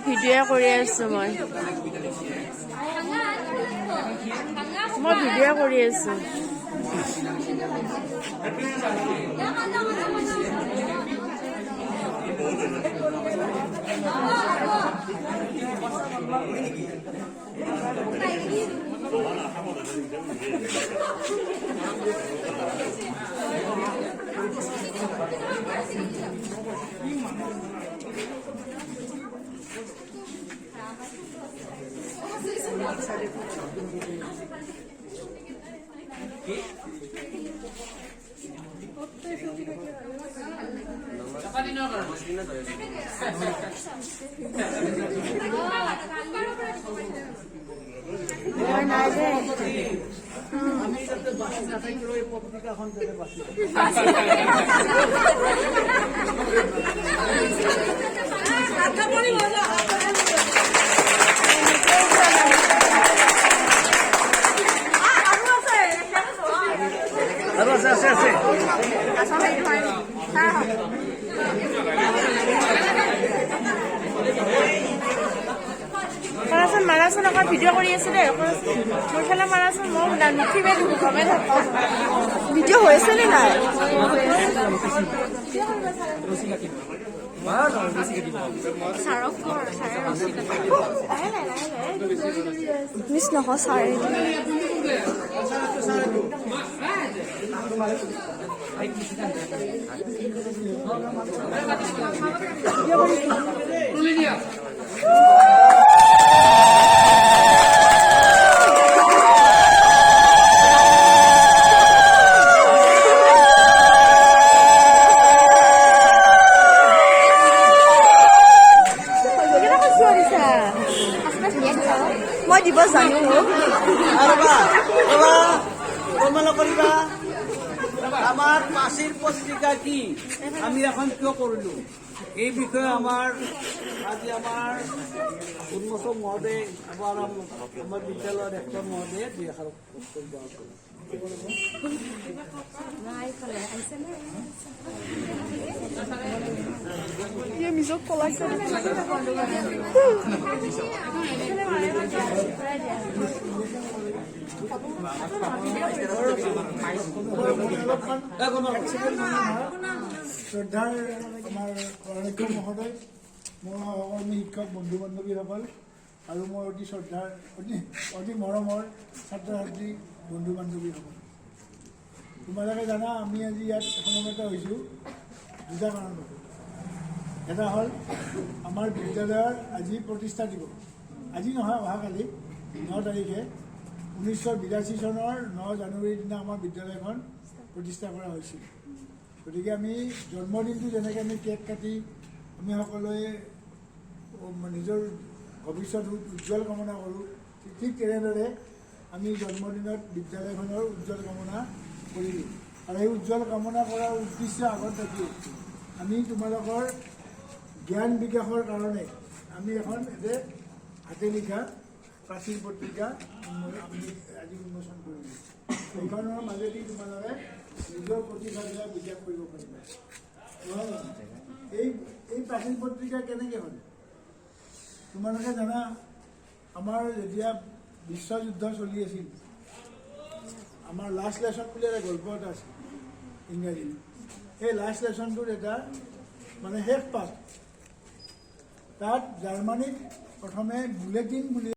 video' কৰি আছো মই ভিডিঅ' কৰি আছো মাৰাচোন অকণ ভিডিঅ' কৰি আছো দেই মোৰ ফালে মাৰাচোন মই নুঠিবে গমে নাপাওঁ ভিডিঅ' হৈ আছে নে নাই মিছ নহয় ছাৰ মই দিব জানো আমার পাশের পত্রিকা কি আমি এখন কিয় করলো এই বিষয়ে আমার আজি আমার উন্মোচক মহোদয় আবার আমার বিদ্যালয়ের একটা মহোদয় দুই এখান বক্তব্য নিজক পলাইছে শ্ৰদ্ধাৰ আমাৰ অধ্যক্ষ মহোদয় মোৰ সহকৰ্মী শিক্ষক বন্ধু বান্ধৱীসকল আৰু মোৰ অতি শ্ৰদ্ধাৰ অতি মৰমৰ ছাত্ৰ ছাত্ৰী বন্ধু বান্ধৱীসকল তোমালোকে জানা আমি আজি ইয়াত সমবেত হৈছোঁ দুটা কাৰণত এটা হ'ল আমাৰ বিদ্যালয়ৰ আজি প্ৰতিষ্ঠা দিৱস আজি নহয় অহাকালি 9 তাৰিখে 1982 চনৰ 9 জানুৱাৰীৰ দিনা আমাৰ বিদ্যালয়খন প্ৰতিষ্ঠা কৰা হৈছিল গতিকে আমি জন্মদিনটো যেনেকৈ আমি কেক কাটি আমি সকলোৱে নিজৰ ভৱিষ্যত উজ্জ্বল কামনা কৰোঁ ঠিক তেনেদৰে আমি জন্মদিনত বিদ্যালয়খনৰ উজ্জ্বল কামনা কৰিলোঁ আৰু এই উজ্জ্বল কামনা কৰাৰ উদ্দেশ্য আগত ৰাখি আমি তোমালোকৰ জ্ঞান বিকাশৰ কাৰণে আমি এখন এতে হাতে লিখা প্ৰাচীন পত্ৰিকা আমি আজি উন্মোচন কৰিলোঁ এইখনৰ মাজেদি তোমালোকে নিজৰ প্ৰতিভাবিলাক বিকাশ কৰিব পাৰিবা এই প্ৰাচীন পত্ৰিকা কেনেকৈ হ'ল তোমালোকে জানা আমাৰ যেতিয়া বিশ্বযুদ্ধ চলি আছিল আমাৰ লাষ্ট লেছন বুলি এটা গল্প এটা আছিল ইংৰাজীত সেই লাষ্ট লেছনটোৰ এটা মানে শেষ পাঠ তাত জাৰ্মানীত প্ৰথমে বুলেটিন বুলি